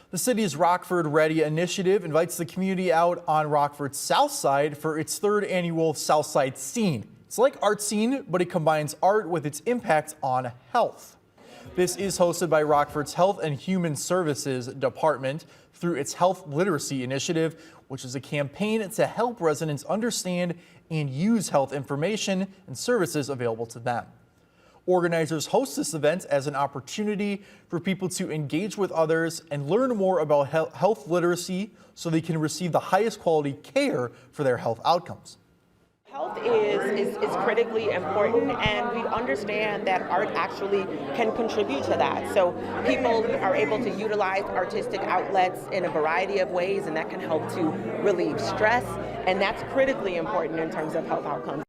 The city's Rockford Ready initiative invites the community out on Rockford's south side for its third annual Southside Scene. It's like Art Scene, but it combines art with its impact on health. This is hosted by Rockford's Health and Human Services Department through its Health Literacy Initiative, which is a campaign to help residents understand and use health information and services available to them. Organizers host this event as an opportunity for people to engage with others and learn more about health literacy so they can receive the highest quality care for their health outcomes. Health is critically important, and we understand that art actually can contribute to that. So people are able to utilize artistic outlets in a variety of ways, and that can help to relieve stress, and that's critically important in terms of health outcomes.